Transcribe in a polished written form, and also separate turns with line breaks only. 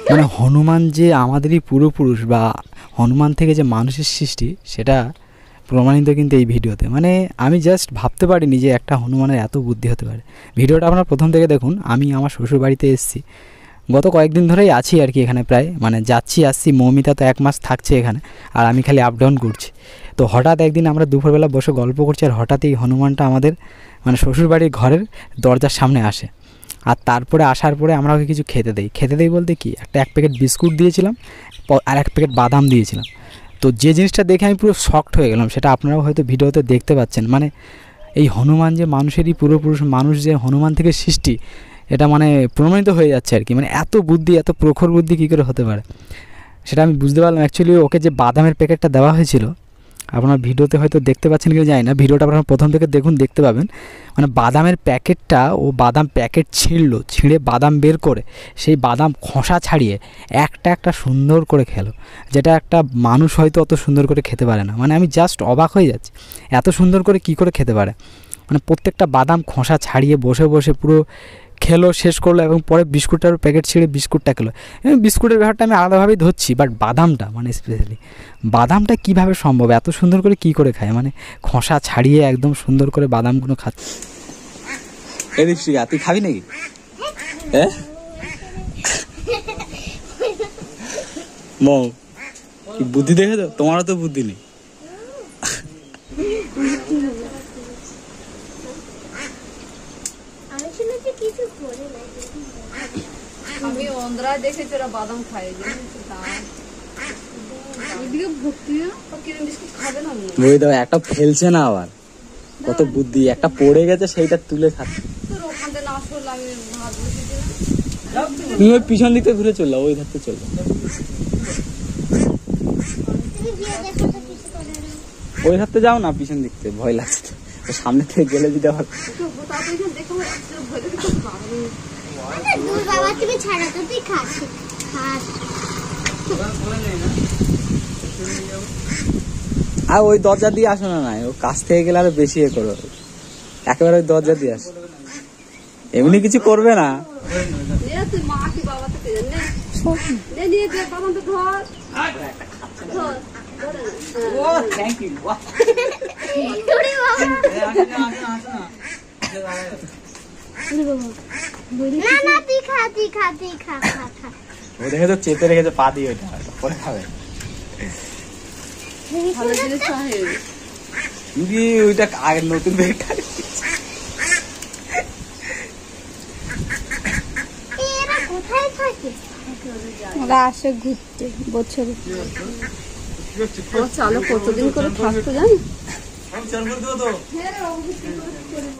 মানে হনুমান যে আমাদেরই পূর্বপুরুষ বা হনুমান থেকে যে মানুষের সৃষ্টি সেটা প্রমাণিত কিন্তু এই ভিডিওতে। মানে আমি জাস্ট ভাবতে পারিনি যে একটা হনুমানের এত বুদ্ধি হতে পারে। ভিডিওটা আপনারা প্রথম থেকে দেখুন। আমি আমার শ্বশুর বাড়িতে এসেছি, গত কয়েকদিন ধরেই আছি আর কি এখানে, প্রায় মানে যাচ্ছি আসছি। মৌমিতা তো 1 মাস থাকছে এখানে, আর আমি খালি আপ ডাউন করছি। তো হঠাৎ একদিন আমরা দুপুরবেলা বসে গল্প করছি, আর হঠাৎই হনুমানটা আমাদের মানে শ্বশুরবাড়ির ঘরের দরজার সামনে আসে। আর তারপরে আসার পরে আমরা ওকে কিছু খেতে দেই বলতে কি, একটা 1 প্যাকেট বিস্কুট দিয়েছিলাম আর 1 প্যাকেট বাদাম দিয়েছিলাম। তো যে জিনিসটা দেখে আমি পুরো শকড হয়ে গেলাম, সেটা আপনারাও হয়তো ভিডিওতে দেখতে পাচ্ছেন। মানে এই হনুমান যে মানুষেরই পূর্বপুরুষ, মানুষ যে হনুমান থেকে সৃষ্টি, এটা মানে প্রমাণিত হয়ে যাচ্ছে আর কি। মানে এত বুদ্ধি, এত প্রখর বুদ্ধি কী করে হতে পারে সেটা আমি বুঝতে পারলাম। অ্যাকচুয়ালি ওকে যে বাদামের প্যাকেটটা দেওয়া হয়েছিল, আপনারা ভিডিওতে হয়তো দেখতে পাচ্ছেন কি জানি না, ভিডিওটা আপনারা প্রথম থেকে দেখুন, দেখতে পাবেন। মানে বাদামের প্যাকেটটা ও বাদাম প্যাকেট ছিঁড়ে বাদাম বের করে সেই বাদাম খোসা ছাড়িয়ে একটা সুন্দর করে খেলো, যেটা একটা মানুষ হয়তো অত সুন্দর করে খেতে পারে না। মানে আমি জাস্ট অবাক হয়ে যাচ্ছি, এত সুন্দর করে কী করে খেতে পারে। মানে প্রত্যেকটা বাদাম খোসা ছাড়িয়ে বসে বসে পুরো খেলো, শেষ করলো, এবং পরে বিস্কুটটার প্যাকেট ছিঁড়ে বিস্কুটটা খেলো। বিস্কুটের ব্যাপারটা আমি আলাদাভাবেই ধরছি, বাট বাদামটা মানে স্পেশালি বাদামটা কীভাবে সম্ভব, এত সুন্দর করে কী করে খায়, মানে খোসা ছাড়িয়ে একদম সুন্দর করে বাদামগুলো খাচ্ছে। তুই খাবি নাকি? হ্যাঁ মৌ, বুদ্ধি দেখে তো, তোমারও তো বুদ্ধি নেই।
আমি অন্ধ্রায় দেখেছি ওরা বাদাম খায়,
একটা ফেলছে না, আবার কত বুদ্ধি, একটা পড়ে গেছে সেইটা তুলে খাচ্ছে। তুমি ওই পিছন দিকে ঘুরে চললো, ওই ধারতে চললো, ওই ধারতে যাও না, পিছন দিকতে ভয় লাগছে, সামনে থেকে গেলে যদি আবার আর ওই দরজা দিয়ে আসো না, ও কাছ থেকে গেলে আরো বেশি এ করো, একেবারে ওই দরজা দিয়ে আসো, এমনি কিছু করবে না। ও দেখে তো চেপে রেখেছে পা দিয়ে, ওইটা পরে খাবে। ওইটা আগের নতুন ব্যাগটা
ওরা আসে ঘুরতে বছরে। চালু কতদিন করে থাকতো জানি।